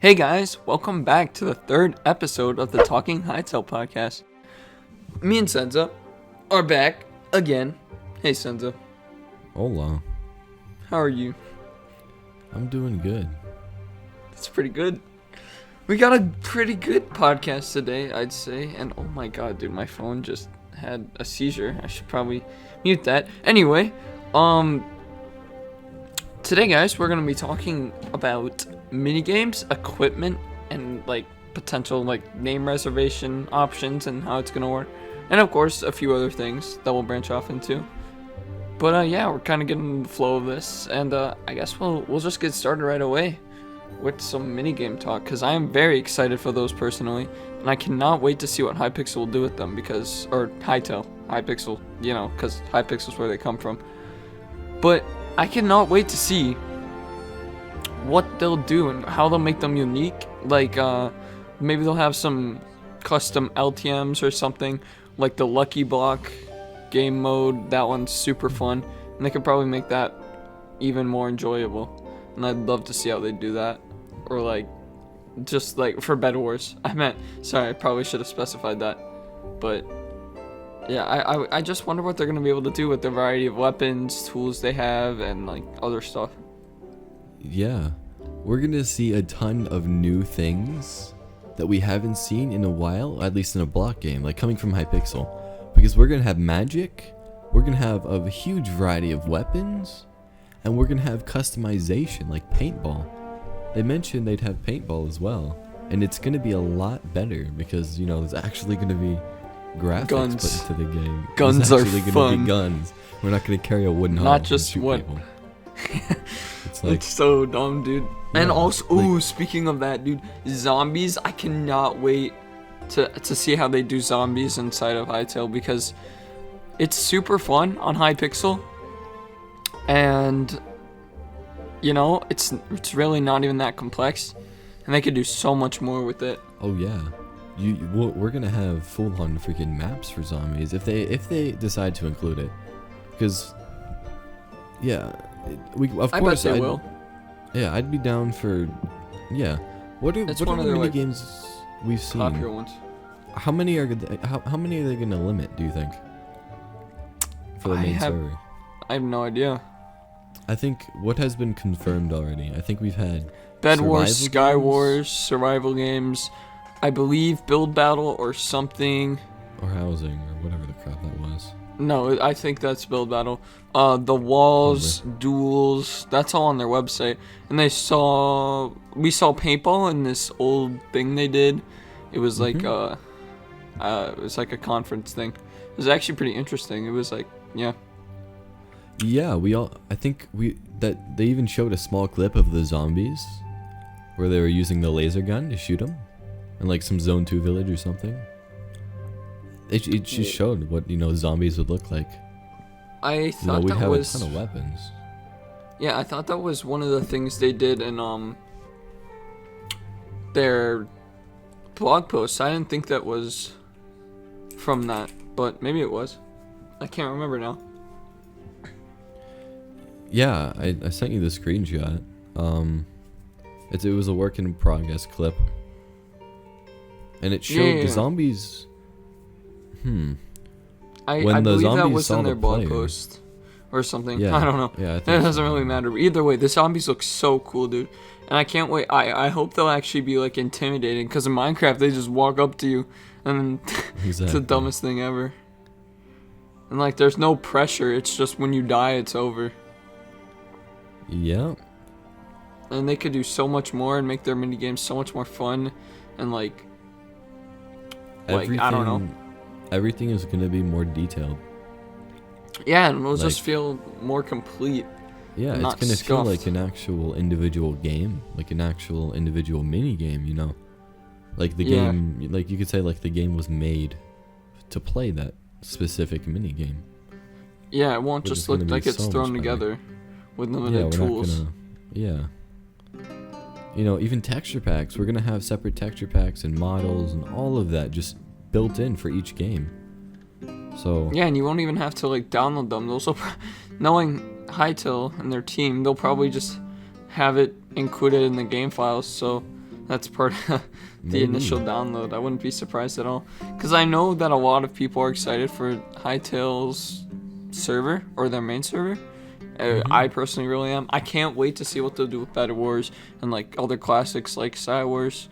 Hey guys, welcome back to the third episode of the Talking Hytale podcast. Me and Senza are back again. Hey Senza, Hola. how are you? I'm doing good. That's pretty good. We got a pretty good podcast today, I'd say. And oh my god, dude, my phone just had a seizure. I should probably mute that. Anyway, today guys, we're gonna be talking about minigames, equipment, and like potential like name reservation options and how it's gonna work, and of course a few other things that we'll branch off into. But yeah, we're kind of getting in the flow of this, and I guess we'll just get started right away with some minigame talk, because I am very excited for those personally, and I cannot wait to see what Hypixel will do with them, because or Hypixel, you know, because Hypixel's where they come from. But I cannot wait to see what they'll do and how they'll make them unique. Like, maybe they'll have some custom LTMs or something, like the Lucky Block game mode. That one's super fun, and they could probably make that even more enjoyable. And I'd love to see how they do that. Or like, just like for Bed Wars. Sorry, I probably should have specified that. But yeah, I just wonder what they're gonna be able to do with the variety of weapons, tools they have, and like other stuff. Yeah, we're gonna see a ton of new things that we haven't seen in a while, at least in a block game, like coming from Hypixel. Because we're gonna have magic, we're gonna have a huge variety of weapons, and we're gonna have customization, like paintball. They mentioned they'd have paintball as well, and it's gonna be a lot better because, you know, there's actually gonna be graphics Guns. put into the game. Guns There's are actually fun. Gonna be guns. We're not gonna carry a wooden Not hull and just shoot wood. people. It's like, It's so dumb, dude. Yeah, And also, like- speaking of that, dude, zombies. I cannot wait to see how they do zombies inside of Hytale, because it's super fun on Hypixel, and you know, it's really not even that complex, and they could do so much more with it. oh yeah, we're gonna have full-on freaking maps for zombies if they decide to include it, because yeah, we of I bet course they will. Yeah, I'd be down for yeah. What are It's what one are of the their, mini like, games we've seen? Popular ones. How many are how many are they gonna limit? Do you think for the main server? I have no idea. I think what has been confirmed already. I think we've had Bed Wars, survival Sky games? Wars, survival games. I believe Build Battle or something. or housing or whatever the crap that was. No, I think that's Build Battle. The walls, duels, that's all on their website. And we saw paintball in this old thing they did. It was like it was like a conference thing. It was actually pretty interesting. It was like, yeah. Yeah, I think that they even showed a small clip of the zombies where they were using the laser gun to shoot them in like some Zone 2 village or something. It just showed what, you know, zombies would look like. I You know, thought we that have was a ton of weapons. Yeah, I thought that was one of the things they did in their blog posts. I didn't think that was from that, but maybe it was. I can't remember now. Yeah, I sent you the screenshot. It was a work in progress clip, and it showed the zombies. I When the believe that zombies was saw in their the blog player. post or something. Yeah, I don't know. yeah, I It think doesn't so. really matter. But either way, the zombies look so cool, dude. And I can't wait. I hope they'll actually be like intimidating, because in Minecraft they just walk up to you and it's the Exactly. dumbest thing ever. And like, there's no pressure. It's just when you die, it's over. Yeah. And they could do so much more and make their minigames so much more fun, and like I don't know. Everything is gonna be more detailed. Yeah, and it'll Like- just feel more complete. Yeah, it's Not gonna feel like scuffed. an actual individual game, like an actual individual mini game. You know, like the Yeah. game, like you could say, like the game was made to play that specific mini game. Yeah, it won't But just it's gonna look be like it's so much thrown better. together with Yeah, limited we're tools. not gonna. Yeah. You know, even texture packs. We're gonna have separate texture packs and models and all of that just built in for each game. So Yeah, and you won't even have to like download them. Those will, knowing Hytale and their team, they'll probably just have it included in the game files. So that's part of the Maybe. initial download. I wouldn't be surprised at all. Because I know that a lot of people are excited for Hytale's server, or their main server. I personally really am. I can't wait to see what they'll do with Battle Wars and like other classics like Sky Wars.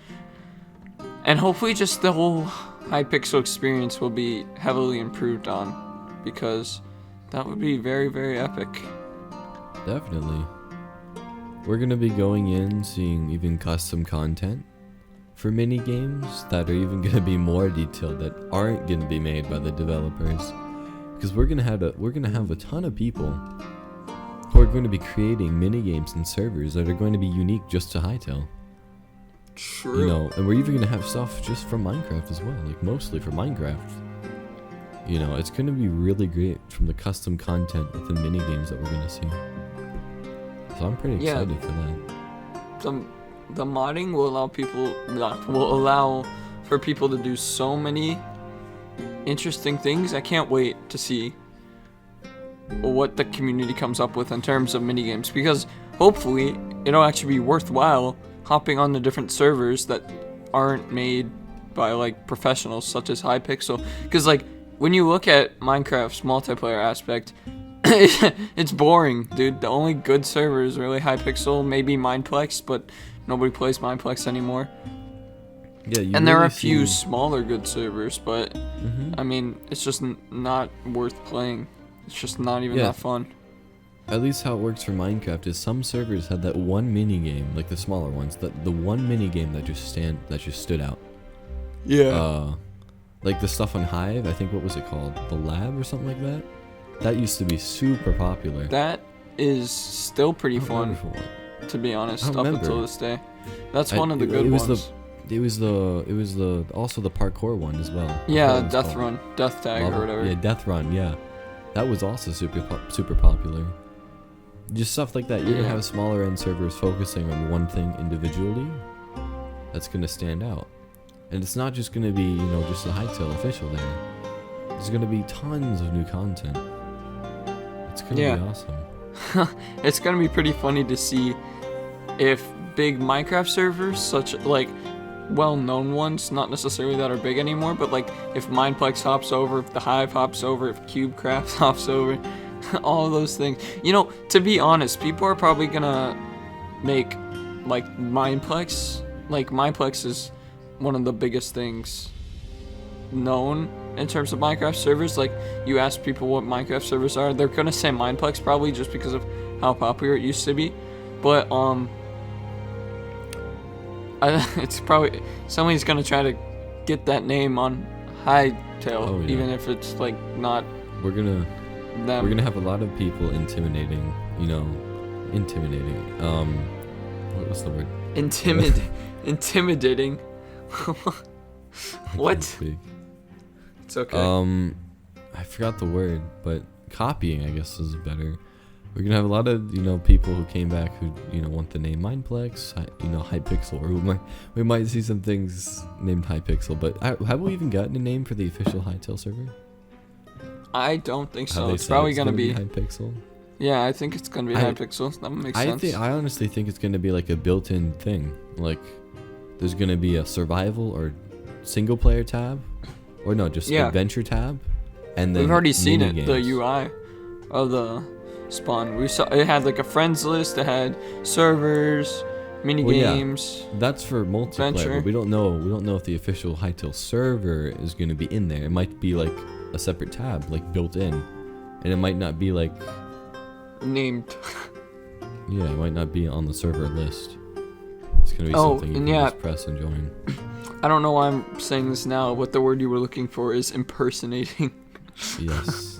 And hopefully just the whole Hypixel experience will be heavily improved on, because that would be very, very epic. Definitely. We're gonna be going in, seeing even custom content for mini games that are even gonna be more detailed, that aren't gonna be made by the developers, because we're gonna have a ton of people who are going to be creating mini games and servers that are going to be unique just to Hytale. True. You know, and we're even gonna have stuff just from Minecraft as well, like mostly for Minecraft. You know, it's gonna be really great from the custom content with the mini games that we're gonna see. So I'm pretty excited for that. The modding will allow for people to do so many interesting things. I can't wait to see what the community comes up with in terms of mini games, because hopefully it'll actually be worthwhile hopping on the different servers that aren't made by like professionals such as Hypixel. Because like when you look at Minecraft's multiplayer aspect, it's boring, dude. The only good server is really Hypixel, maybe Mineplex, but nobody plays Mineplex anymore. Yeah, and there are a few smaller good servers, but I mean, it's just not worth playing. It's just not even that fun. At least how it works for Minecraft is some servers had that one mini game, like the smaller ones, the one mini game that just stood out. Yeah. Like the stuff on Hive, I think, what was it called? The Lab or something like that? That used to be super popular. That is still pretty fun, to be honest, up until this day. That's one of the good ones. It was also the parkour one as well. Yeah, Death Run, Death Tag, or whatever. Yeah, Death Run, yeah. That was also super popular. Just stuff like that. You're gonna have smaller end servers focusing on one thing individually. That's gonna stand out, and it's not just gonna be, you know, just the Hytale official there. There's gonna be tons of new content. It's gonna be awesome. It's gonna be pretty funny to see if big Minecraft servers, such like well-known ones, not necessarily that are big anymore, but like if Mineplex hops over, if the Hive hops over, if CubeCraft hops over, all of those things. You know, to be honest, people are probably gonna make like Mineplex. Like Mineplex is one of the biggest things known in terms of Minecraft servers. Like you ask people what Minecraft servers are, they're gonna say Mineplex probably just because of how popular it used to be. But it's probably somebody's gonna try to get that name on Hytale, even if it's like not. We're gonna have a lot of people intimidating. What was the word? Intimidating. What? It's okay. I forgot the word, but copying, I guess, is better. We're gonna have a lot of, you know, people who came back who, you know, want the name Mineplex, you know, Hypixel, or we might see some things named Hypixel. But have we even gotten a name for the official Hytale server? I don't think so. It's probably gonna be Hypixel. Yeah, I think it's gonna be Hypixel. That makes sense. I honestly think it's gonna be like a built-in thing. Like, there's gonna be a survival or single-player tab, or no, just adventure tab, and then we've already seen it. games. The UI of the spawn. We saw it had like a friends list. It had servers, mini games. That's for multiplayer. But we don't know if the official Hytale server is gonna be in there. It might be like a separate tab, like built in, and it might not be like named. Yeah, it might not be on the server list. It's gonna be something you can just press and join. I don't know why I'm saying this now, but the word you were looking for is impersonating. Yes.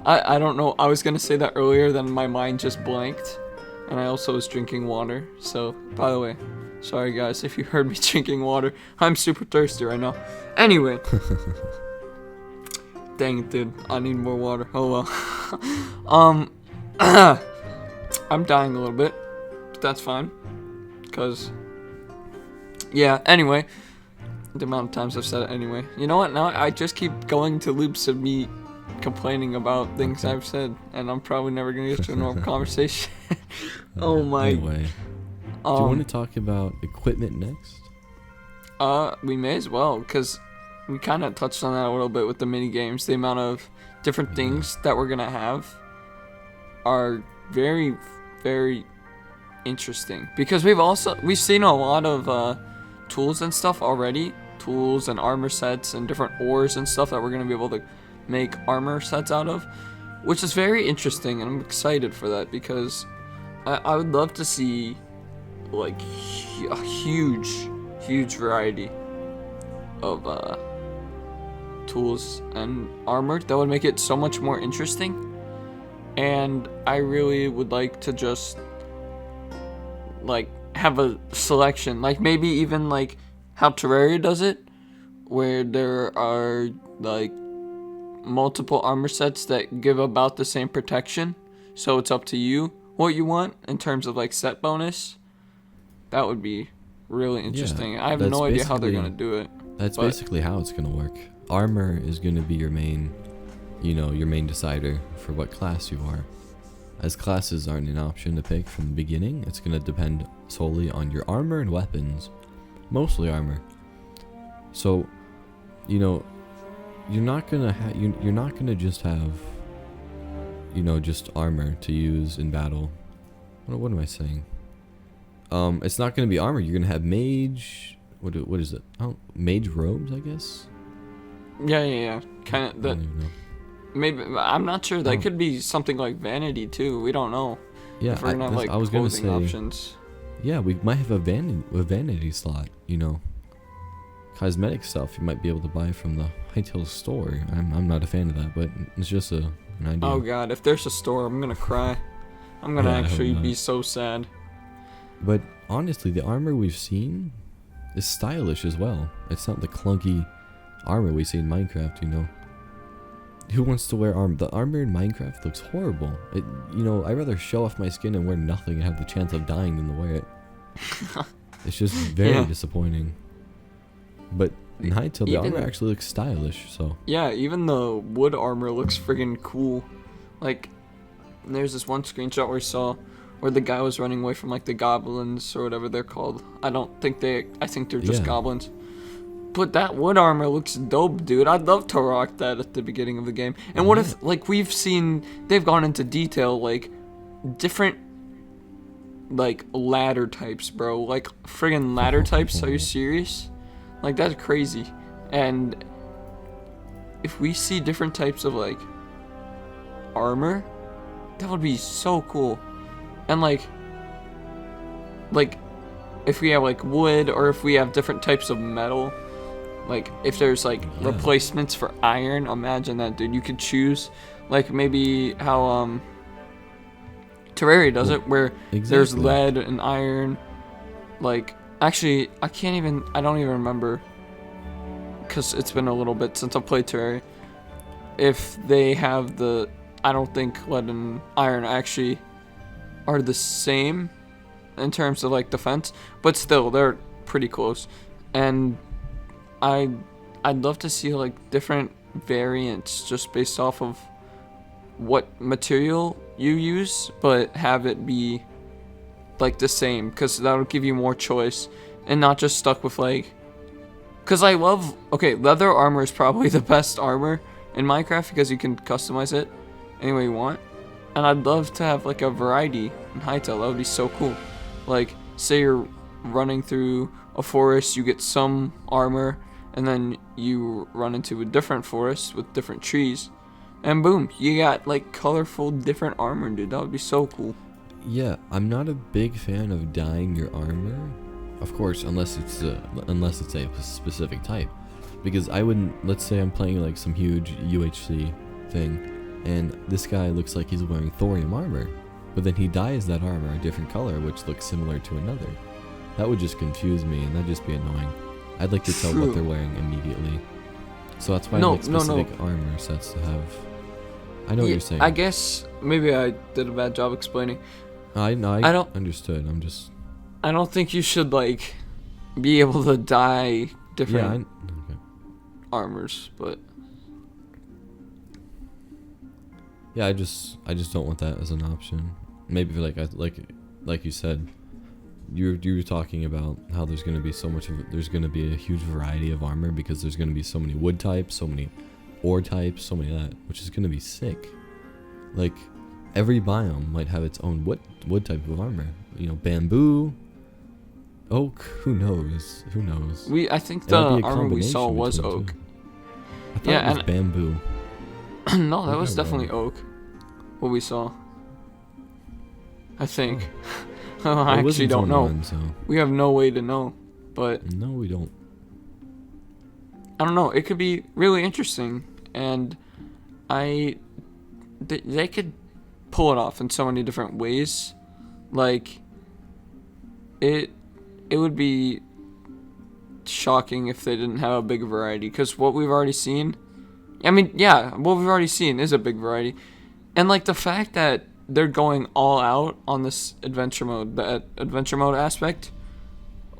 I don't know. I was gonna say that earlier, then my mind just blanked, and I also was drinking water. So, by the way, sorry guys if you heard me drinking water. I'm super thirsty right now. Anyway. Dang it, dude. I need more water. Oh well. I'm dying a little bit, but that's fine. Cause, yeah. Anyway, the amount of times I've said it anyway. You know what? Now I just keep going to loops of me complaining about things I've said, and I'm probably never gonna get to a normal conversation. Oh my. Anyway. Do you want to talk about equipment next? We may as well, because we kind of touched on that a little bit with the mini games. The amount of different things that we're gonna have are very, very interesting, because we've seen a lot of tools and stuff already, tools and armor sets and different ores and stuff that we're gonna be able to make armor sets out of, which is very interesting, and I'm excited for that, because I would love to see like a huge variety of tools and armor that would make it so much more interesting. And I really would like to just like have a selection, like maybe even like how Terraria does it, where there are like multiple armor sets that give about the same protection, so it's up to you what you want in terms of like set bonus. That would be really interesting. I have no idea how they're gonna do it. That's basically how it's gonna work. Armor is gonna be your main, your main decider for what class you are. As classes aren't an option to pick from the beginning, it's gonna depend solely on your armor and weapons, mostly armor. So, you're not gonna just have, just armor to use in battle. What am I saying? It's not gonna be armor. You're gonna have mage. What is it? Oh, mage robes, I guess. Yeah. Kind of that. Maybe I'm not sure. That could be something like vanity too. We don't know. Yeah, if we're gonna have like clothing options. Yeah, we might have a vanity slot. Cosmetic stuff you might be able to buy from the Hytale store. I'm not a fan of that, but it's just an idea. Oh god, if there's a store, I'm gonna cry. I'm gonna actually be so sad. But honestly, the armor we've seen is stylish as well. It's not the clunky armor we see in Minecraft, Who wants to wear armor? The armor in Minecraft looks horrible. I'd rather show off my skin and wear nothing and have the chance of dying than to wear it. It's just very disappointing. But in Hytale, the armor actually looks stylish, so... Yeah, even the wood armor looks friggin' cool. Like, there's this one screenshot where I saw where the guy was running away from, like, the goblins or whatever they're called. I think they're just goblins. But that wood armor looks dope, dude. I'd love to rock that at the beginning of the game. And what if, like, we've seen, they've gone into detail, like, different, like, ladder types, bro. Like, friggin' ladder types? Are you serious? Like, that's crazy. And if we see different types of, like, armor, that would be so cool. And, like, if we have, like, wood, or if we have different types of metal, like, if there's, like, replacements for iron, imagine that, dude. You could choose, like, maybe how, Terraria does it, where there's lead and iron. Like, actually, I don't even remember, because it's been a little bit since I played Terraria, if they have I don't think lead and iron actually are the same in terms of, like, defense, but still, they're pretty close. And I'd love to see, like, different variants just based off of what material you use, but have it be, like, the same, because that'll give you more choice and not just stuck with, like, because leather armor is probably the best armor in Minecraft because you can customize it any way you want. And I'd love to have, like, a variety in Hytale. That would be so cool. Like, say you're running through a forest, you get some armor, and then you run into a different forest with different trees, and boom, you got, like, colorful different armor, dude. That would be so cool. Yeah, I'm not a big fan of dyeing your armor, of course, unless it's a specific type. Because I wouldn't, let's say I'm playing, like, some huge UHC thing, and this guy looks like he's wearing thorium armor, but then he dyes that armor a different color, which looks similar to another. That would just confuse me, and that'd just be annoying. I'd like to tell what they're wearing immediately. So that's why I like specific armor sets to have. I know what you're saying. I guess maybe I did a bad job explaining. I don't understood. I don't think you should, like, be able to dye different armors, but yeah, I just don't want that as an option. Maybe like you said, you were talking about how there's going to be there's going to be a huge variety of armor because there's going to be so many wood types, so many ore types, so many of that, which is going to be sick. Like every biome might have its own wood type of armor. You know, bamboo, oak. Who knows? I think the armor we saw was oak. I thought it was bamboo. No, that was definitely oak. What we saw. I think. I actually don't know. We have no way to know, but no, we don't. I don't know. It could be really interesting, and they could pull it off in so many different ways. Like it would be shocking if they didn't have a big variety, because what we've already seen. I mean, yeah, what we've already seen is a big variety, and like the fact that they're going all out on this adventure mode, the adventure mode aspect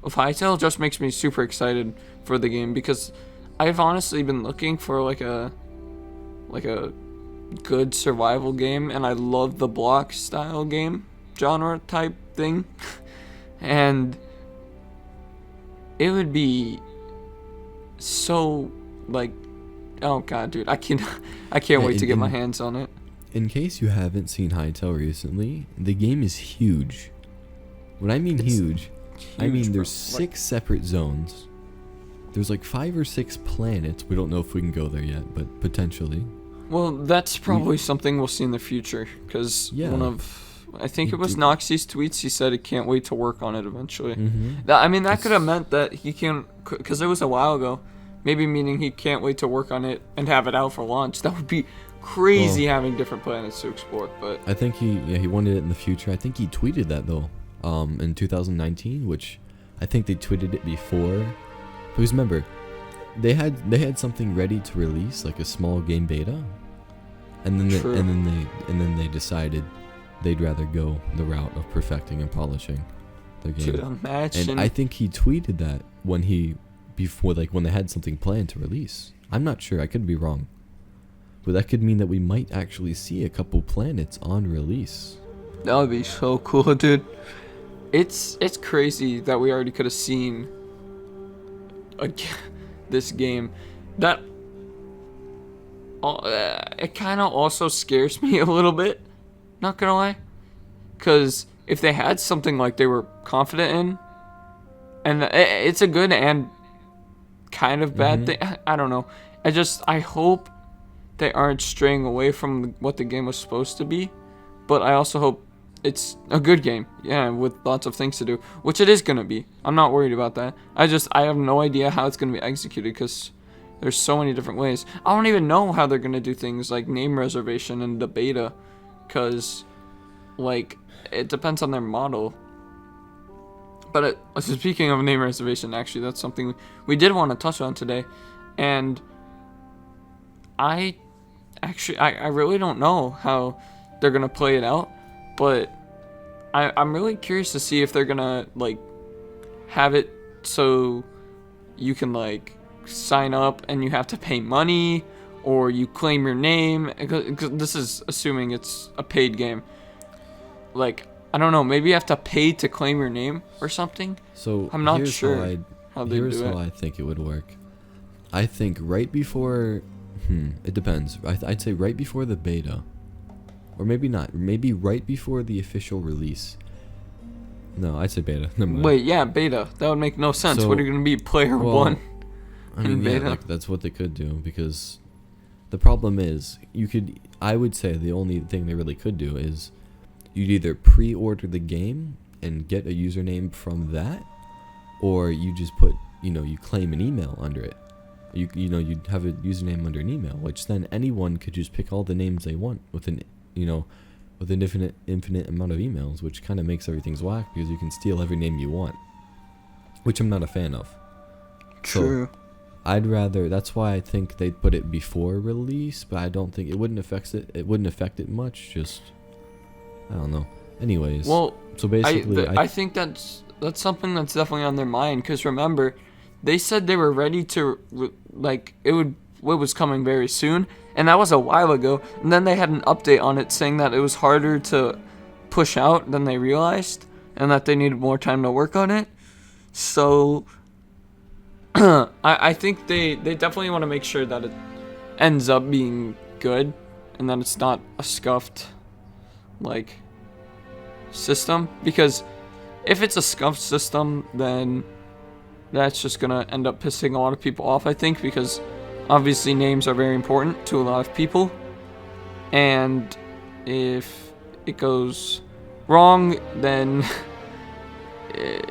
of Hytale just makes me super excited for the game, because I've honestly been looking for like a good survival game, and I love the block style game genre type thing, and it would be so like, oh god, dude, I can't wait to get my hands on it. In case you haven't seen Hytale recently, the game is huge. When I mean huge, I mean there's 6 separate zones. There's like 5 or 6 planets. We don't know if we can go there yet, but potentially. Well, that's probably something we'll see in the future, because I think it was Noxie's tweets, he said he can't wait to work on it eventually. That could have meant that he can't, because it was a while ago, maybe meaning he can't wait to work on it and have it out for launch. That would be crazy, having different planets to explore. But I think he wanted it in the future. I think he tweeted that though, in 2019, which I think they tweeted it before. Because remember, they had something ready to release, like a small game beta, and then they decided they'd rather go the route of perfecting and polishing their game. Dude, imagine. And I think he tweeted that when they had something planned to release. I'm not sure. I could be wrong. But that could mean that we might actually see a couple planets on release. That would be so cool, dude. It's crazy that we already could have seen this game. That it kind of also scares me a little bit, not gonna lie, because if they had something like they were confident in, and it's a good and kind of bad thing, I don't know. I hope they aren't straying away from what the game was supposed to be, but I also hope it's a good game, with lots of things to do, which it is gonna be. I'm not worried about that. I have no idea how it's gonna be executed, because there's so many different ways. I don't even know how they're gonna do things like name reservation in the beta, because like it depends on their model. But speaking of name reservation, actually, that's something we did want to touch on today, and I really don't know how they're gonna play it out, but I'm really curious to see if they're gonna like have it so you can like sign up and you have to pay money, or you claim your name, because this is assuming it's a paid game. Like, I don't know, maybe you have to pay to claim your name or something. So I'm not sure how they do it. Here's how I think it would work. I think right before, it depends. I'd say right before the beta, or maybe not. Maybe right before the official release. No, I'd say beta. Wait, yeah, beta. That would make no sense. What are you gonna be, player one? I mean, yeah, like, that's what they could do, because the problem is I would say the only thing they really could do is you'd either pre-order the game and get a username from that, or you just put, you claim an email under it. You'd have a username under an email, which then anyone could just pick all the names they want with an infinite amount of emails, which kind of makes everything's whack, because you can steal every name you want, which I'm not a fan of. True. So, that's why I think they'd put it before release, but I don't think it wouldn't affect it much, just, I don't know. Anyways, well, so basically I think that's something that's definitely on their mind, because remember, they said they were ready to, it was coming very soon, and that was a while ago, and then they had an update on it saying that it was harder to push out than they realized, and that they needed more time to work on it. So I think they definitely want to make sure that it ends up being good and that it's not a scuffed like system, because if it's a scuffed system, then that's just gonna end up pissing a lot of people off, I think, because obviously names are very important to a lot of people, and if it goes wrong, then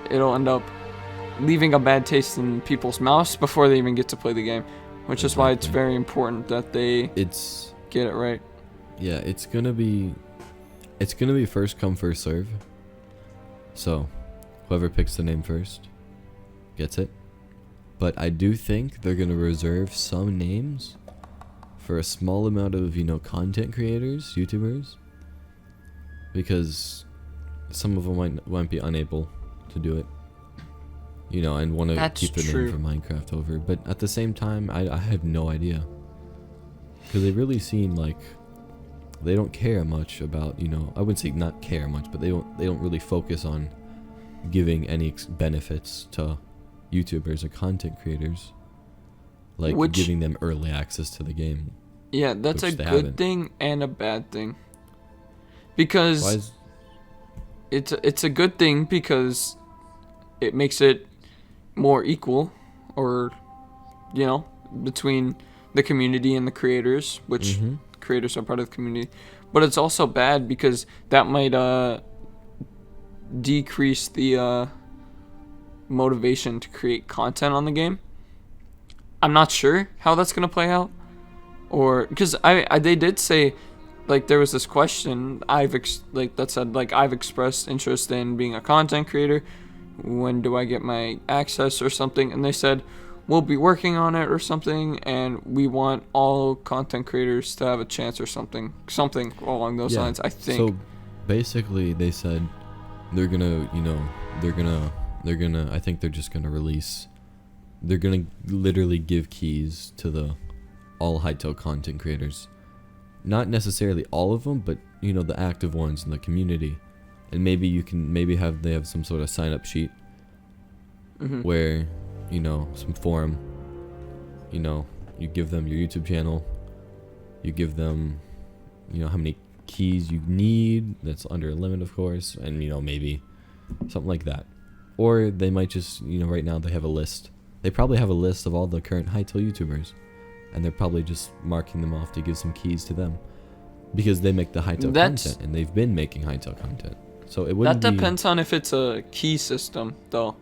it'll end up leaving a bad taste in people's mouths before they even get to play the game, which is why it's very important that they get it right. Yeah, it's gonna be first come first serve. So whoever picks the name first gets it. But I do think they're gonna reserve some names for a small amount of, content creators, YouTubers, because some of them might be unable to do it, and want to keep the name for Minecraft over. But at the same time, I have no idea, because they really seem like they don't care much about, I wouldn't say not care much, but they don't really focus on giving any benefits to YouTubers or content creators, like giving them early access to the game. Yeah, that's a good thing and a bad thing, because it's a good thing because it makes it more equal, or between the community and the creators, which creators are part of the community. But it's also bad because that might decrease the motivation to create content on the game. I'm not sure how that's gonna play out, or because they did say, like, there was this question that said, like, I've expressed interest in being a content creator. When do I get my access or something? And they said, we'll be working on it or something, and we want all content creators to have a chance or something along those lines, I think. So basically they said they're gonna I think they're just gonna they're gonna literally give keys to all Hytale content creators. Not necessarily all of them, but the active ones in the community. And maybe they have some sort of sign up sheet where, some forum, you give them your YouTube channel, you give them, how many keys you need, that's under a limit, of course, and, maybe something like that. Or they might just, right now they have a list. They probably have a list of all the current Hytale YouTubers, and they're probably just marking them off to give some keys to them, because they make the Hytale content, and they've been making Hytale content. So it wouldn't That depends on if it's a key system, though,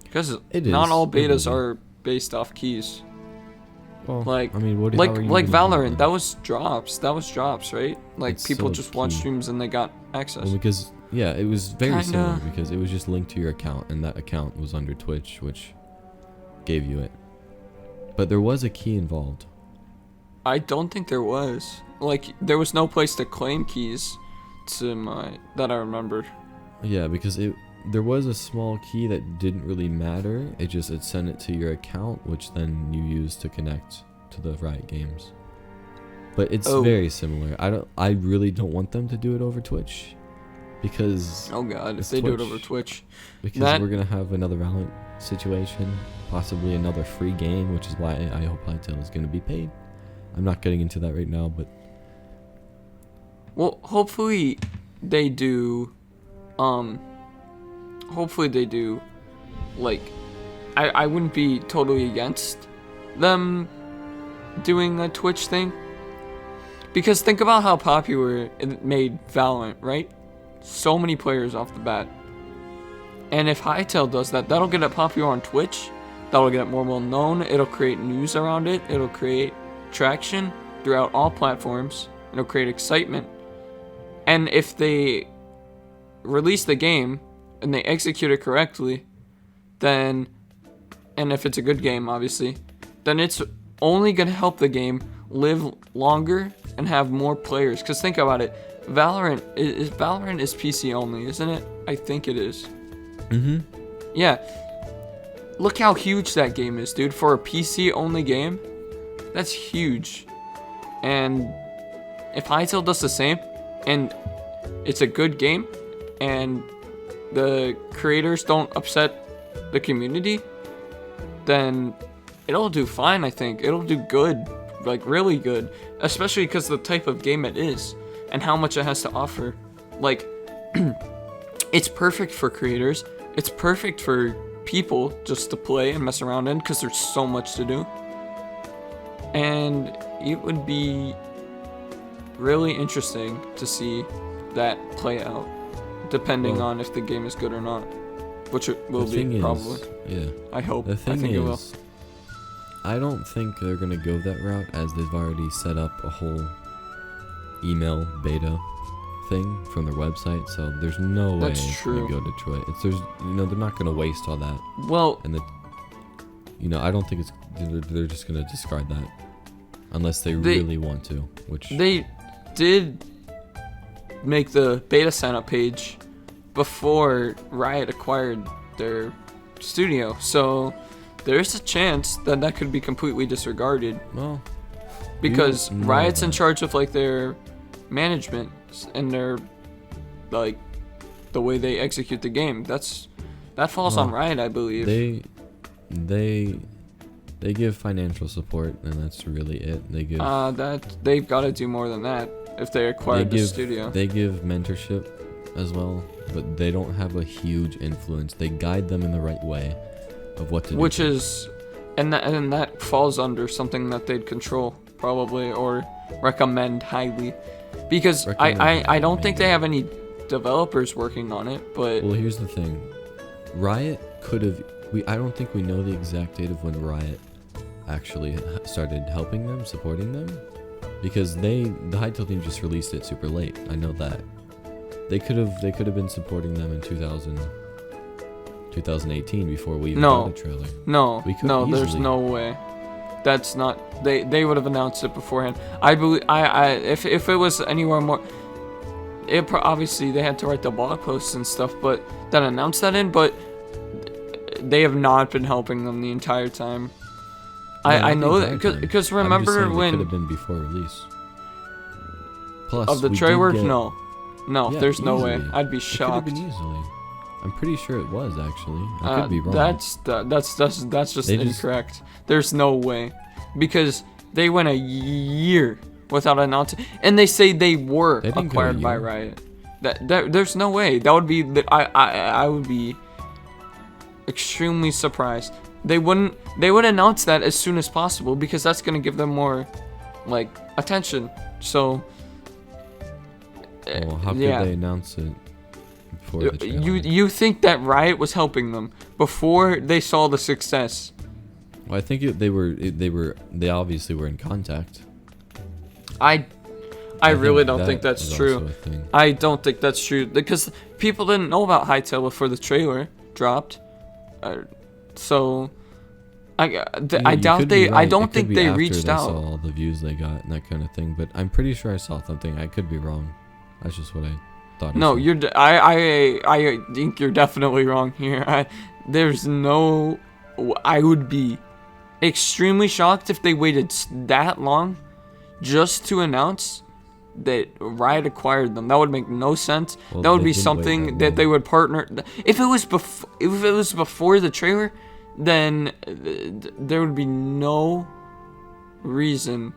because not all betas are based off keys. Well, like, I mean, like Valorant, that was drops, right? Like, it's people just watch streams and they got access. Well, because it was very similar, because it was just linked to your account, and that account was under Twitch, which gave you it. But there was a key involved. I don't think there was. Like, there was no place to claim keys that I remembered. Yeah, because there was a small key that didn't really matter. It sent it to your account, which then you use to connect to the Riot games. But it's very similar. I really don't want them to do it over Twitch, because oh god, if they do it over Twitch, because we're gonna have another Valorant situation, possibly another free game, which is why I hope Hytale is gonna be paid. I'm not getting into that right now, but well, hopefully they do. Like, I wouldn't be totally against them doing a Twitch thing, because think about how popular it made Valorant, right? So many players off the bat. And if Hytale does that, that'll get it popular on Twitch. That'll get it more well known. It'll create news around it. It'll create traction throughout all platforms. It'll create excitement. And if they release the game and they execute it correctly, then, and if it's a good game, obviously, then it's only going to help the game live longer and have more players. Because think about it, Valorant is PC only, isn't it? I think it is. Yeah. Look how huge that game is, dude. For a PC only game, that's huge. And if Hytale does the same, and it's a good game, and the creators don't upset the community, then it'll do fine. I think it'll do good, like really good, especially because the type of game it is and how much it has to offer. Like, it's perfect for creators. It's perfect for people just to play and mess around in because there's so much to do. And it would be really interesting to see that play out, depending on if the game is good or not, which it will be probably. Yeah. I hope. The thing I think it will. I don't think they're gonna go that route, as they've already set up a whole email beta thing from their website. So there's no way That's it's true. gonna go Detroit. They're not gonna waste all that. Well, And I don't think they're just gonna discard that unless they really want to. Which they did make the beta sign up page before Riot acquired their studio, so there's a chance that that could be completely disregarded. Well, Because we don't know Riot's in that. charge of like their management and their like the way they execute the game. That falls on Riot, I believe. They give financial support, and that's really it. They give that they've got to do more than that if they acquired the studio. They give mentorship as well, but they don't have a huge influence. They guide them in the right way of what to do. Which is, and that falls under something that they'd control probably or recommend highly, because I don't think they have any developers working on it. But well, here's the thing, Riot could have. I don't think we know the exact date of when Riot actually started helping them, supporting them, because the Hytale team just released it super late. I know that. They could have been supporting them in 2018 before we even got a trailer. No, We could there's easily. no way. That's not. They would have announced it beforehand. I believe. If it was anywhere more, obviously they had to write the blog posts and stuff, but that announced that in. But they have not been helping them the entire time. I know that because remember when it could have been before release. Plus, of the we did trailer? get- No, Yeah, there's no way. easily. I'd be It could have shocked. been easily. I'm pretty sure it was actually. I could be wrong. That's just They just- incorrect. There's no way, because they went a year without announcing, and they say they were They didn't go a acquired by year. Riot. There's no way. That would be I would be extremely surprised. They would announce that as soon as possible, because that's gonna give them more like attention. So Well, how could yeah. they announce it before the trailer? You think that Riot was helping them before they saw the success? Well, I think they obviously were in contact. I really don't think that that's was true. also a thing. I don't think that's true, because people didn't know about Hytale before the trailer dropped. So I doubt You could be I right. don't It could think be they after reached they out. saw all the views they got and that kind of thing, but I'm pretty sure I saw something. I could be wrong. That's just what I thought. No, I think you're definitely wrong here. I would be extremely shocked if they waited that long just to announce that Riot acquired them. That would make no sense. Well, That would they be didn't wait something that that long. they would partner. If it was before the trailer, then there would be no reason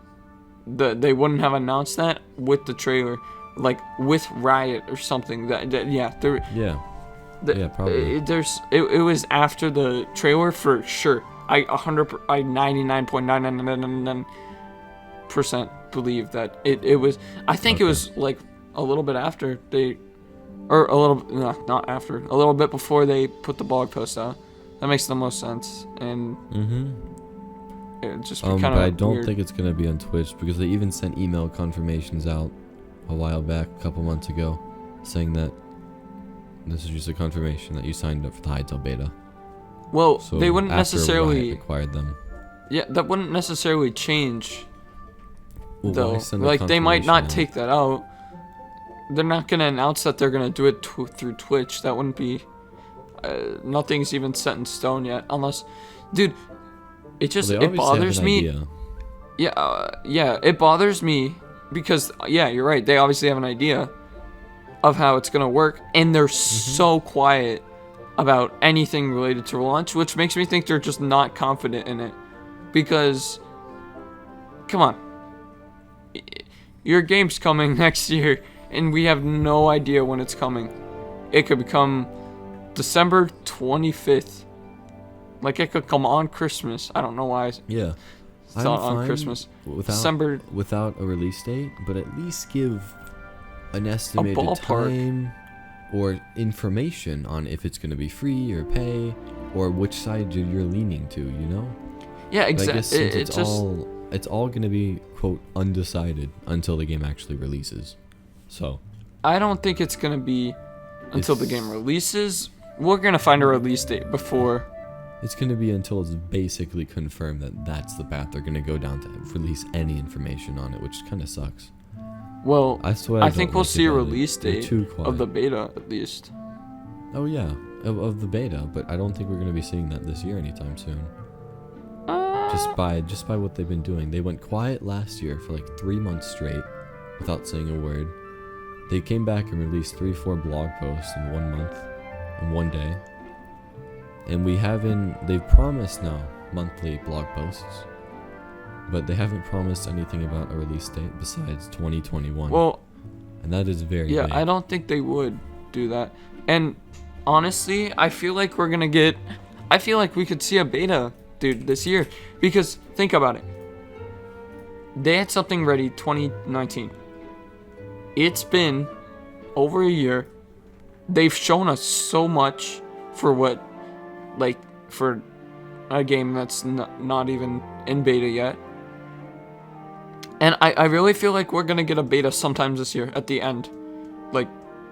that they wouldn't have announced that with the trailer, like with Riot or something. Yeah, probably. It was after the trailer for sure. I 99.999% believe that it was. I think it was like a little bit after they, or a little not after, a little bit before they put the blog post out. That makes the most sense, and it just be kind of But I don't weird. think it's gonna be on Twitch, because they even sent email confirmations out a while back, a couple months ago, saying that this is just a confirmation that you signed up for the Hytale beta. Well, So they wouldn't after necessarily. Riot acquired them. Yeah, that wouldn't necessarily change. Well, why Though, send a like they might not confirmation take that out. They're not gonna announce that they're gonna do it through Twitch. That wouldn't be. Nothing's even set in stone yet, unless, dude. It just Well, they it obviously have bothers an me. idea. Yeah, it bothers me because you're right. They obviously have an idea. of how it's gonna work, and they're so quiet about anything related to launch, which makes me think they're just not confident in it. Because, come on, your game's coming next year, and we have no idea when it's coming. It could become December 25th. Like, it could come on Christmas. I don't know why. Yeah. It's not on Christmas. December. Without a release date, but at least give an estimated ballpark. time or information on if it's going to be free or pay, or which side you're leaning to, you know? Yeah, But I guess exactly. since it's all going to be, quote, undecided until the game actually releases. So I don't think it's gonna be until the game releases. We're gonna find a release date before. it's going to be until it's basically confirmed that that's the path they're going to go down to release any information on it, which kind of sucks. Well, That's what I don't think we'll like see a about it. release They're date too quiet. of the beta at least. Oh yeah, of the beta, but I don't think we're going to be seeing that this year anytime soon. Just by what they've been doing. They went quiet last year for like 3 months straight without saying a word. They came back and released 3-4 blog posts in 1 month, in 1 day. And they've promised now monthly blog posts, but they haven't promised anything about a release date besides 2021. Well, and that is very yeah, vague. I don't think they would do that. And honestly, I feel like we could see a beta, dude, this year. Because think about it. They had something ready 2019. It's been over a year. They've shown us so much for for a game that's not even in beta yet. And I really feel like we're going to get a beta sometime this year at the end. Like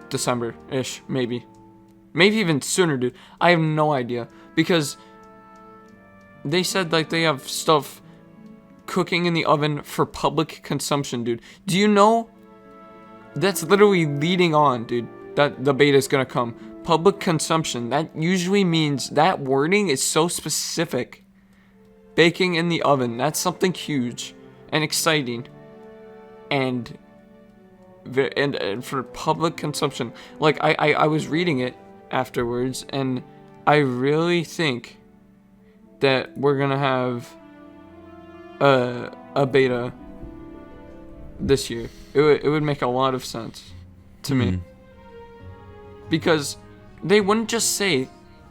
December-ish, maybe. Maybe even sooner, dude. I have no idea. Because they said like they have stuff cooking in the oven for public consumption, dude. Do you know? That's literally leading on, dude, that the beta is going to come. Public consumption. That usually means that wording is so specific. Baking in the oven. That's something huge and exciting. And for public consumption. Like, I was reading it afterwards, and I really think that we're going to have a beta this year. It would make a lot of sense to me. Because they wouldn't just say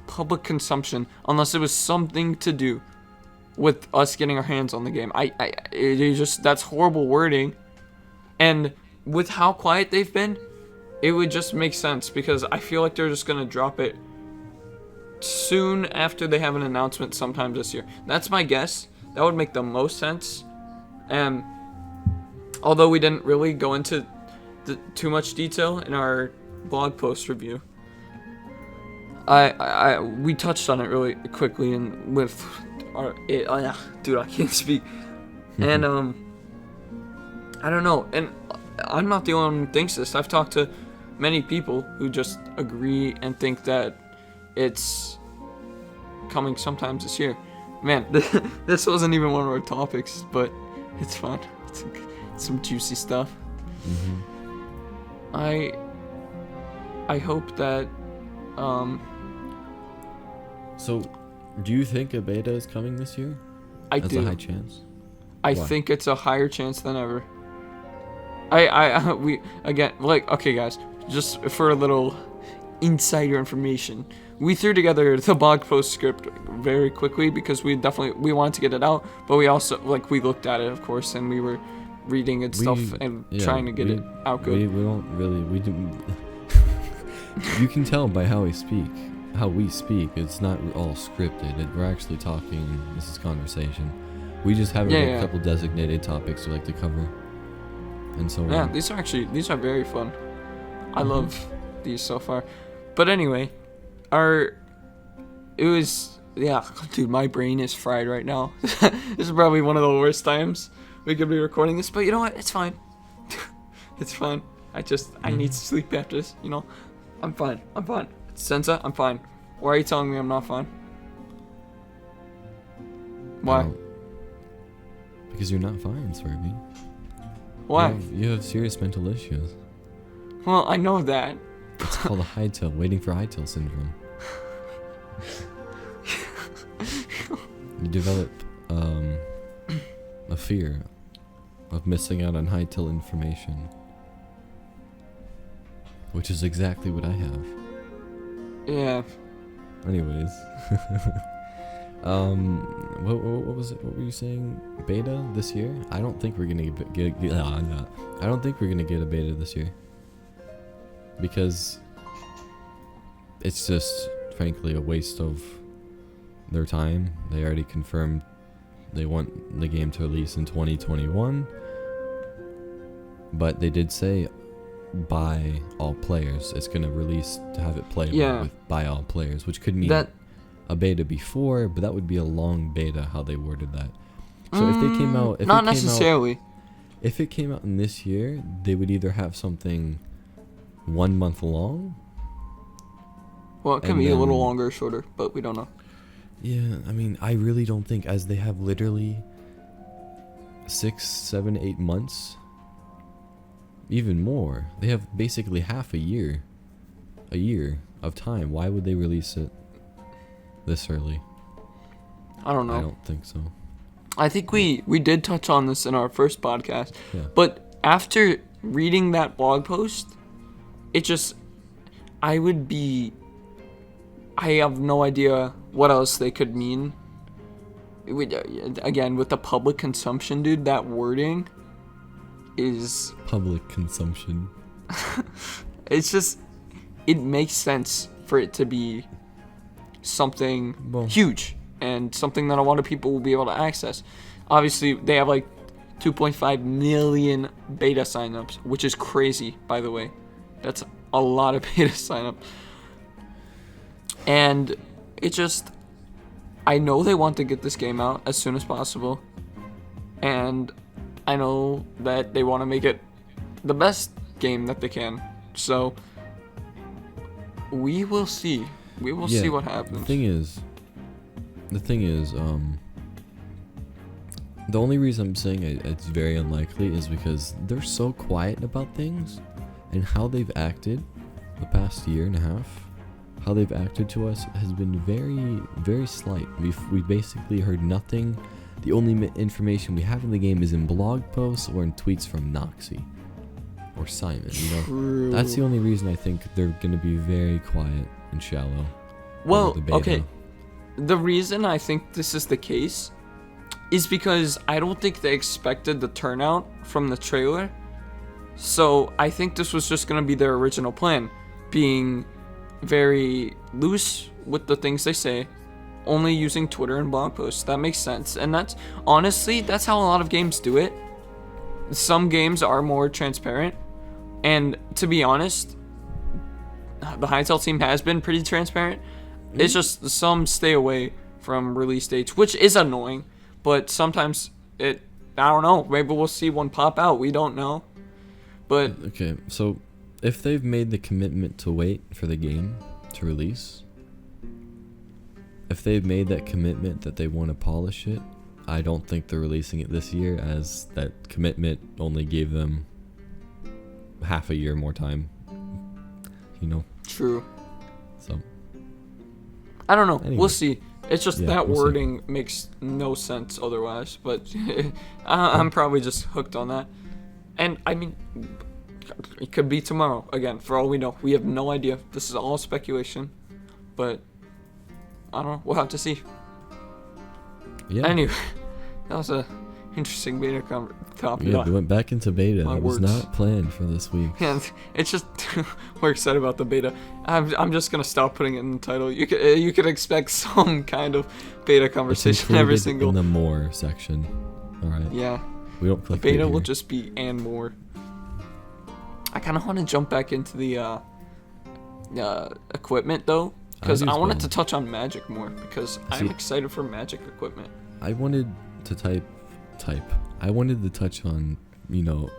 public consumption unless it was something to do with us getting our hands on the game. That's horrible wording. And with how quiet they've been, it would just make sense, because I feel like they're just going to drop it soon after they have an announcement sometime this year. That's my guess. That would make the most sense. And although we didn't really go into too much detail in our blog post review, we touched on it really quickly, and with dude, I can't speak. And I don't know, and I'm not the only one who thinks this. I've talked to many people who just agree and think that it's coming sometimes this year. Man, this wasn't even one of our topics, but it's fun. It's some juicy stuff. I hope that So, do you think a beta is coming this year? I That's do. a high chance. I Why? think it's a higher chance than ever. We again, like, okay, guys, just for a little insider information, we threw together the blog post script very quickly because we wanted to get it out, but we also, like, we looked at it, of course, and we were reading and stuff and trying to get it out good. We didn't. You can tell by how we speak. It's not all scripted. We're actually talking. This is conversation. We just have a couple designated topics we like to cover, and so yeah, these are very fun. I love these so far. But anyway, dude, my brain is fried right now. This is probably one of the worst times we could be recording this, but you know what? It's fine. It's fine. I need sleep after this, you know? I'm fine. Senza, I'm fine. Why are you telling me I'm not fine? Why? Because you're not fine, Swervy. Why? You have serious mental issues. Well, I know that. It's called a Hytale, waiting for Hytale syndrome. You develop a fear of missing out on Hytale information, which is exactly what I have. Yeah. Anyways, what was it? What were you saying? Beta this year? I don't think we're gonna I don't think we're gonna get a beta this year because it's just frankly a waste of their time. They already confirmed they want the game to release in 2021, but they did say by all players. It's gonna release to have it playable by all players, which could mean that a beta before, but that would be a long beta. How they worded that. So if they came out, not necessarily. If it came out in this year, they would either have something 1 month long. Well, it can be a little longer or shorter, but we don't know. Yeah, I mean, I really don't think, as they have literally 6, 7, 8 months, even more. They have basically half a year of time. Why would they release it this early? I don't know. I don't think so. I think we did touch on this in our first podcast, Yeah. but after reading that blog post, it just, I have no idea what else they could mean. Again, with the public consumption, dude, that wording is... Public consumption. It's just, it makes sense for it to be something huge and something that a lot of people will be able to access. Obviously, they have like 2.5 million beta signups, which is crazy, by the way. That's a lot of beta signups. And it just, I know they want to get this game out as soon as possible. And I know that they want to make it the best game that they can. So, we will see. We will see what happens. The thing is, the only reason I'm saying it's very unlikely is because they're so quiet about things, and how they've acted the past year and a half, how they've acted to us has been very, very slight. We basically heard nothing. The only information we have in the game is in blog posts or in tweets from Noxie or Simon. True. That's the only reason I think they're gonna be very quiet and shallow. Well, okay. The reason I think this is the case is because I don't think they expected the turnout from the trailer. So I think this was just going to be their original plan, being very loose with the things they say, only using Twitter and blog posts. That makes sense. And that's, honestly, that's how a lot of games do it. Some games are more transparent. And to be honest, the Hytale team has been pretty transparent. It's just some stay away from release dates, which is annoying. But sometimes I don't know. Maybe we'll see one pop out. We don't know. But okay, so if they've made the commitment to wait for the game to release, if they've made that commitment that they want to polish it, I don't think they're releasing it this year, as that commitment only gave them half a year more time. True. So I don't know. Anyway. We'll see. It's just that we'll wording makes no sense otherwise. But I'm probably just hooked on that. And I mean, it could be tomorrow again. For all we know, we have no idea. This is all speculation. But I don't know. We'll have to see. Yeah. Anyway, that was a interesting beta topic. Yeah, we went back into beta. It was not planned for this week. Yeah, it's just we're excited about the beta. I'm just gonna stop putting it in the title. You could expect some kind of beta conversation every single. In the more section. All right. Yeah. We don't click the beta will just be and more. I kind of want to jump back into the equipment though, because I wanted to touch on Magic more because I'm excited for Magic equipment. I wanted to I wanted to touch on,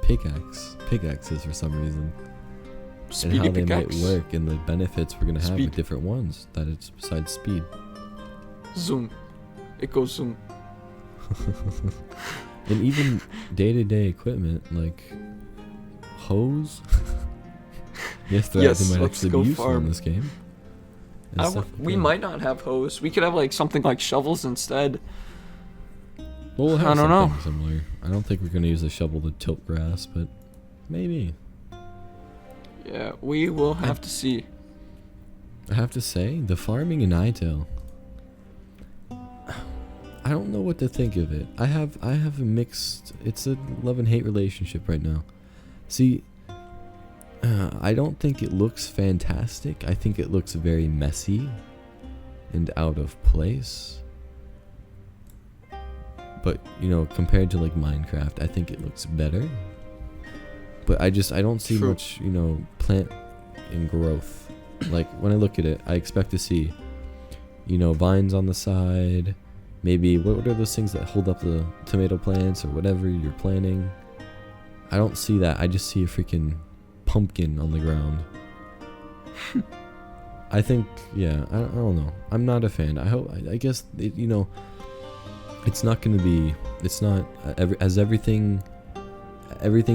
pickaxes for some reason. Speedy and how pickaxe. They might work and the benefits we're going to have with different ones that it's besides speed. Zoom. It goes zoom. And even day-to-day equipment like hose. Yes, Yes, they might let's actually go be useful farm. in this game. And stuff like We that. might not have hoes. We could have like something like shovels instead. Well, we'll have I don't know. something similar. I don't think we're gonna use a shovel to tilt grass, but maybe. Yeah, we will have to see. I have to say, the farming in Hytale, I don't know what to think of it. I have a mixed. It's a love and hate relationship right now. See, I don't think it looks fantastic. I think it looks very messy and out of place. But compared to like Minecraft, I think it looks better. But I don't see True. much plant and growth. Like when I look at it, I expect to see vines on the side. Maybe what are those things that hold up the tomato plants or whatever you're planting? I don't see that. I just see a freaking pumpkin on the ground. I think, yeah, I don't know. I'm not a fan. I guess it's not going to be. It's not everything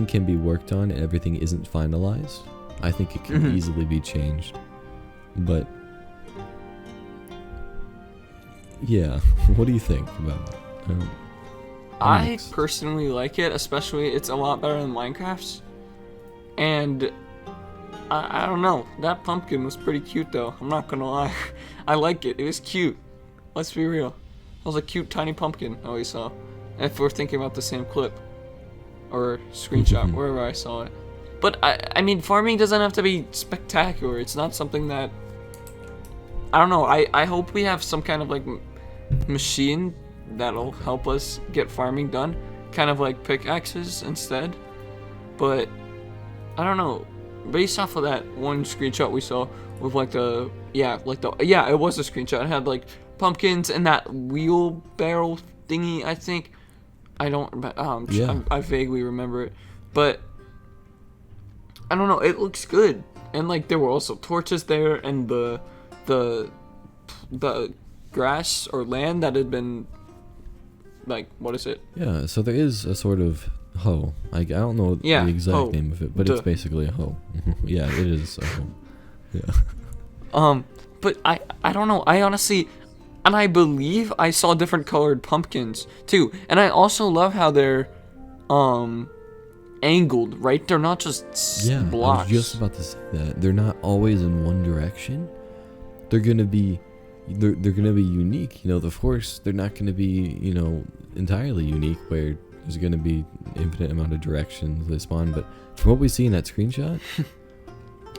can be worked on and everything isn't finalized. I think it can easily be changed. But yeah, what do you think about it? I personally like it, especially it's a lot better than Minecraft's. And I don't know, that pumpkin was pretty cute though. I'm not gonna lie, I like it. It was cute. Let's be real. It was a cute tiny pumpkin I always saw. If we're thinking about the same clip or screenshot, wherever I saw it. But I mean, farming doesn't have to be spectacular. It's not something that, I don't know. I hope we have some kind of like machine that'll help us get farming done, kind of like pickaxes instead. But I don't know. Based off of that one screenshot we saw with it was a screenshot. It had like pumpkins and that wheelbarrow thingy. I think I don't. I vaguely remember it, but I don't know. It looks good, and like there were also torches there, and the grass or land that had been like, what is it? Yeah, so there is a sort of hoe. I don't know the exact hoe. name of it, but it's basically a hoe. Yeah, it is a hoe. Yeah. But I don't know. I honestly, and I believe I saw different colored pumpkins too, and I also love how they're angled, right? They're not just blocks. I was just about to say that. They're not always in one direction. They're gonna be unique. Of course, they're not gonna be, entirely unique where there's gonna be infinite amount of directions they spawn. But from what we see in that screenshot,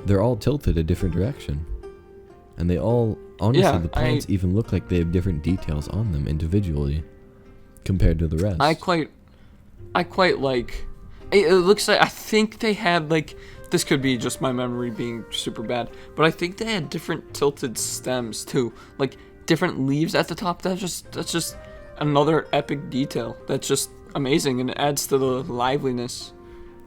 they're all tilted a different direction, and they all honestly the plants even look like they have different details on them individually compared to the rest. I quite like. It looks like, I think they had like, this could be just my memory being super bad, but I think they had different tilted stems too, like different leaves at the top. That's just another epic detail. That's just amazing, and it adds to the liveliness.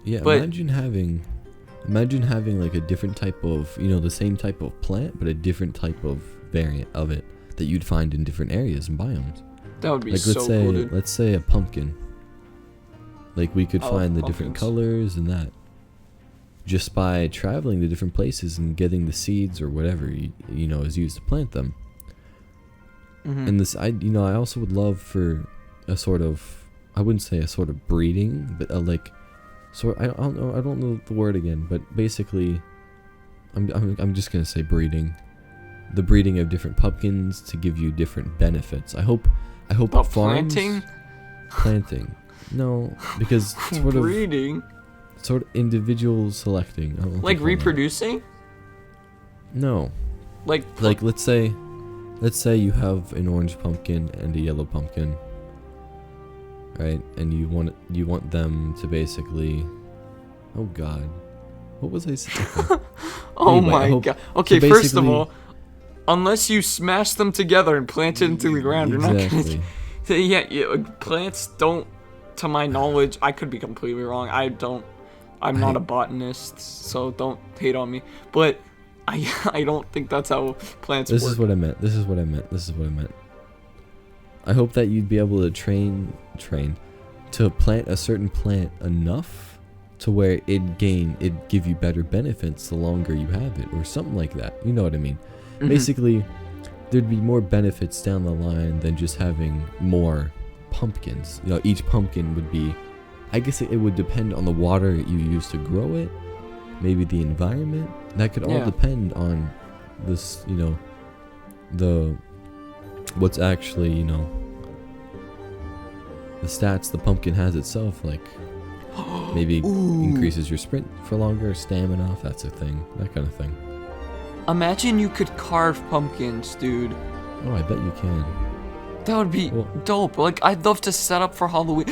Yeah, but imagine having like a different type of, the same type of plant, but a different type of variant of it that you'd find in different areas and biomes. That would be like, so cool, dude. Let's say a pumpkin. Like we could find the pumpkins. different colors and that just by traveling to different places and getting the seeds or whatever is used to plant them. And this, I also would love for a sort of, I wouldn't say a sort of breeding, but I don't know the word again, but basically, I'm just gonna say breeding, the breeding of different pumpkins to give you different benefits. I hope farms planting. No, because breeding, sort of individual selecting. I don't know like reproducing. No, like let's say you have an orange pumpkin and a yellow pumpkin, right? And you want them to basically, oh god, what was I saying? Oh my god. Okay, first of all, unless you smash them together and plant it into the ground, exactly. You're not gonna. Plants don't. To my knowledge, I could be completely wrong. I'm not a botanist, so don't hate on me. But I don't think that's how plants work. This is what I meant. I hope that you'd be able to train to plant a certain plant enough to where it'd give you better benefits the longer you have it, or something like that. You know what I mean? Mhm. Basically, there'd be more benefits down the line than just having more pumpkins. You know, each pumpkin would be, I guess it would depend on the water you use to grow it, maybe the environment. That could all Yeah. depend on this, you know, what's actually, you know, the stats the pumpkin has itself, like maybe Ooh. increases your sprint for longer, stamina, if that's a thing, that kind of thing. Imagine you could carve pumpkins, dude. Oh, I bet you can. That would be Well- dope. Like, I'd love to set up for Halloween.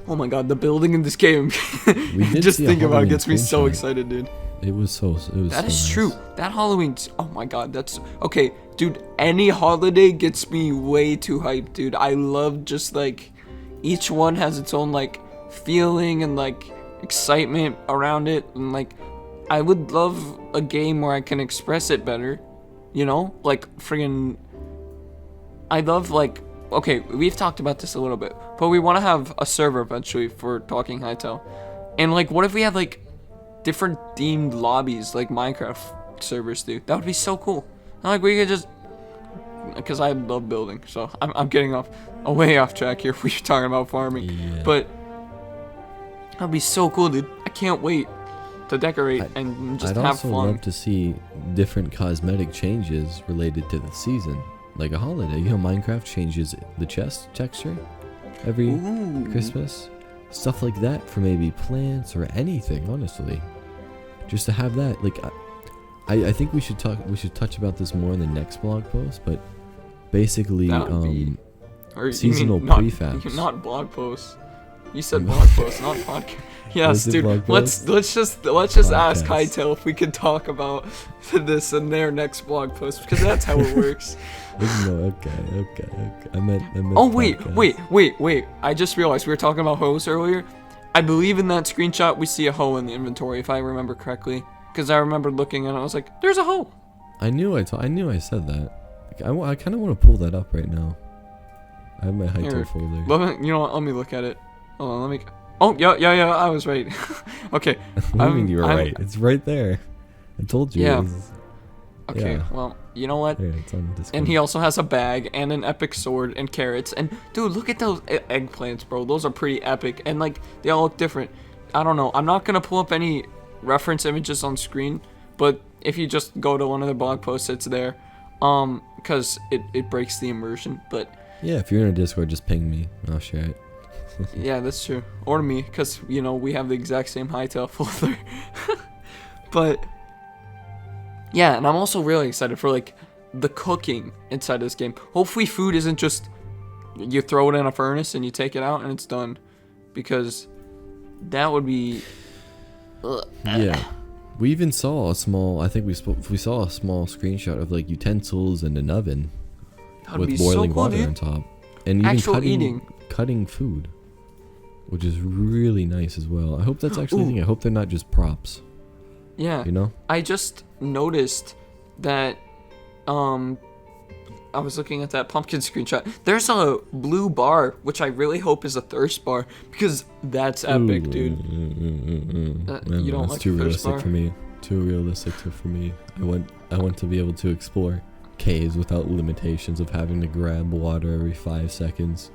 Oh my god, the building in this game. We did Just see a think about it Halloween gets me so screenshot. excited, dude. It was so That is nice. true. That Halloween's. Oh my god, that's. Okay, dude, any holiday gets me way too hyped, dude. I love just like. Each one has its own, like, feeling and, like, excitement around it. And, like, I would love a game where I can express it better. You know? Like, friggin'. I love, like. Okay, we've talked about this a little bit, but we want to have a server eventually for Talking Hytale. And, like, what if we had, like, different themed lobbies like Minecraft servers do? That would be so cool. And, like, we could just. Because I love building, so I'm getting way off track here. We're talking about farming. Yeah. But. That'd be so cool, dude. I can't wait to decorate and just I'd have also fun. love to see different cosmetic changes related to the season, like a holiday. You know, Minecraft changes the chest texture every Ooh. Christmas, stuff like that for maybe plants or anything. Honestly, just to have that. Like, I think we should touch about this more in the next blog post. But basically, That would be- Or you seasonal mean not, prefabs. Not blog posts. You said blog posts, not podcast. Yes, Was it dude. blog Let's posts? just ask Podcast. Hytale if we could talk about this in their next blog post, because that's how it works. no, okay. I meant. Oh wait, podcast. wait. I just realized we were talking about hoes earlier. I believe in that screenshot we see a hoe in the inventory, if I remember correctly, because I remember looking and I was like, "There's a hoe." I knew I said that. Like, I kind of want to pull that up right now. I have my Here. Hytale folder. You know what? Let me look at it. Hold on, let me. Oh yeah, I was right. Okay. What do you mean you were right? It's right there. I told you. Yeah. It was, Okay. Yeah. Well, you know what? Here, it's on Discord. And he also has a bag and an epic sword and carrots. And dude, look at those eggplants, bro. Those are pretty epic. And like, they all look different. I don't know. I'm not gonna pull up any reference images on screen, but if you just go to one of the blog posts, it's there. Because it breaks the immersion. But Yeah, if you're in a Discord, just ping me. I'll share it. yeah, that's true. Or me, because you know we have the exact same Hytale folder. But yeah, and I'm also really excited for like the cooking inside this game. Hopefully, food isn't just you throw it in a furnace and you take it out and it's done, because that would be. Yeah. We even saw a small. I think we saw a small screenshot of like utensils and an oven That would be with so boiling cool, water dude. on top, and even Actual eating. cutting food, which is really nice as well. I hope that's actually a Ooh. thing. I hope they're not just props. Yeah. You know. I just noticed that I was looking at that pumpkin screenshot. There's a blue bar, which I really hope is a thirst bar, because that's epic, dude. Man, you don't that's like too the realistic thirst bar? for me. Too realistic for me. I want to be able to explore caves without limitations of having to grab water every 5 seconds.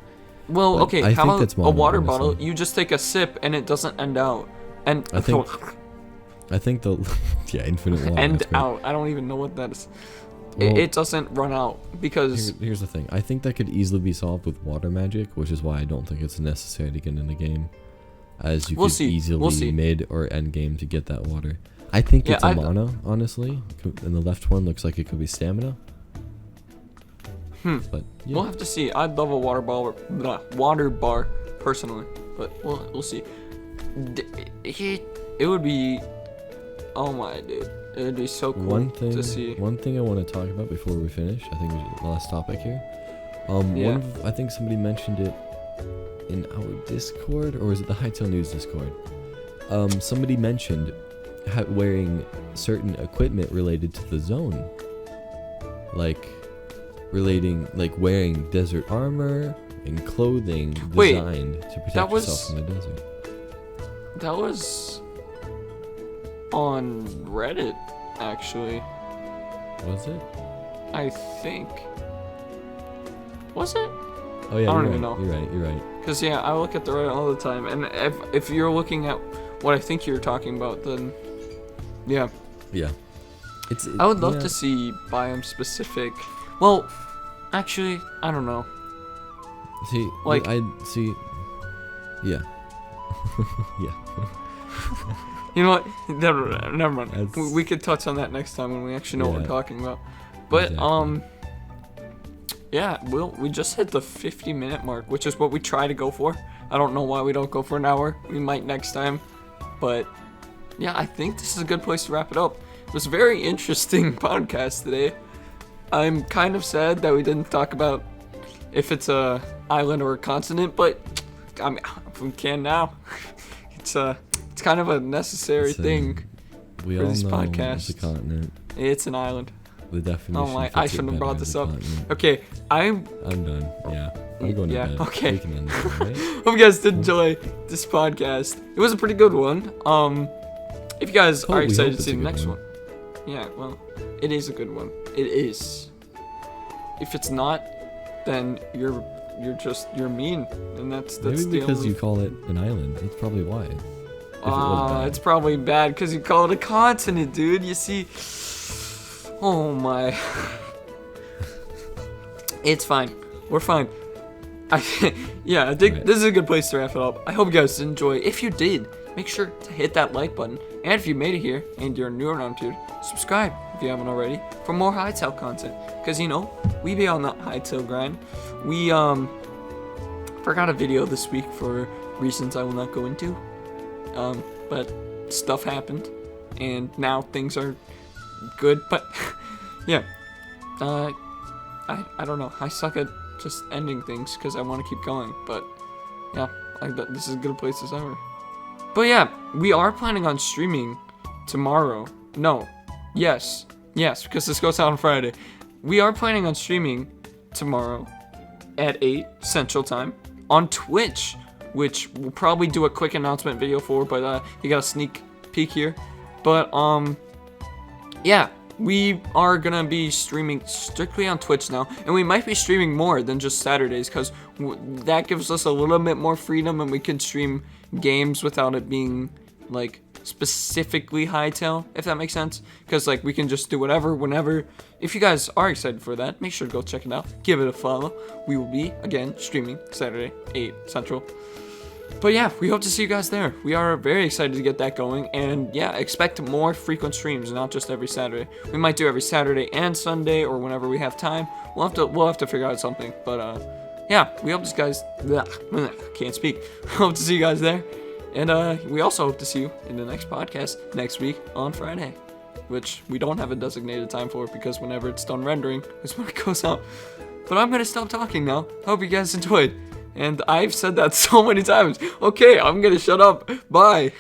Well, But okay, I how think about that's a modern, water honestly. bottle? You just take a sip and it doesn't end out. And I think the yeah, infinite water. end that's great. out. I don't even know what that is. Well, It doesn't run out because Here's the thing. I think that could easily be solved with water magic, which is why I don't think it's necessary to get in the game, as you We'll could see. easily We'll see. mid or end game to get that water. I think Yeah, it's a mana, honestly. And the left one looks like it could be stamina. But yeah. we'll have to see. I'd love a water bar personally, but we'll see. It would be, oh my dude, it would be so cool to see. One thing I want to talk about before we finish, I think is the last topic here. Yeah. I think somebody mentioned it in our Discord, or was it the Hytale News Discord? Somebody mentioned wearing certain equipment related to the zone, like wearing desert armor and clothing Wait, designed to protect that was- yourself from the desert. That was on Reddit, actually. Was it? I think. Was it? Oh yeah, I don't you're even right. know. You're right. Because, yeah, I look at the Reddit all the time, and if you're looking at what I think you're talking about, then, yeah. Yeah. I would love to see biome-specific... Well, actually, I don't know. See, like- I see. Yeah. Yeah. You know what? Never mind. That's- We could touch on that next time when we actually know what we're Yeah. talking about. But, Exactly. yeah, we just hit the 50-minute mark, which is what we try to go for. I don't know why we don't go for an hour. We might next time. But, yeah, I think this is a good place to wrap it up. It was a very interesting podcast today. I'm kind of sad that we didn't talk about if it's a island or a continent, but I mean, we can now. It's kind of a necessary thing. We for all this know podcast. it's a continent. It's an island. The definition. Oh my! fits I it shouldn't have better brought as this a up. continent. Okay, I'm done. Yeah. I'm going to Yeah, bed. okay. We can end it, right? Hope you guys did enjoy this podcast. It was a pretty good one. If you guys Oh, are we excited hope to see it's the a next good one, yeah, well, it is a good one. It is. If it's not, then you're mean, and that's Maybe the because only. you call it an island. That's probably why. If it was bad. It's probably bad because you call it a continent, dude. You see. Oh my. It's fine. We're fine. Yeah, I think Right. this is a good place to wrap it up. I hope you guys did enjoy. If you did, make sure to hit that like button. And if you made it here and you're new around here, subscribe if you haven't already for more Hytale content. Because, you know, we be on the Hytale grind. We, forgot a video this week for reasons I will not go into. But stuff happened. And now things are good. But, yeah. I don't know. I suck at just ending things because I want to keep going. But yeah, this is as good a place as ever. But yeah, we are planning on streaming tomorrow. No, yes, because this goes out on Friday. We are planning on streaming tomorrow at 8 Central Time on Twitch, which we'll probably do a quick announcement video for. But you got a sneak peek here. But yeah. We are gonna be streaming strictly on Twitch now, and we might be streaming more than just Saturdays, because that gives us a little bit more freedom, and we can stream games without it being, like, specifically Hytale, if that makes sense, because, like, we can just do whatever, whenever. If you guys are excited for that, make sure to go check it out, give it a follow. We will be, again, streaming Saturday, 8 Central. But yeah, we hope to see you guys there. We are very excited to get that going, and yeah, expect more frequent streams, not just every Saturday. We might do every Saturday and Sunday, or whenever we have time. We'll have to figure out something. But yeah, we hope to see you guys. Can't speak. Hope to see you guys there, and we also hope to see you in the next podcast next week on Friday, which we don't have a designated time for because whenever it's done rendering is when it goes out. But I'm gonna stop talking now. Hope you guys enjoyed. And I've said that so many times. Okay, I'm gonna shut up. Bye.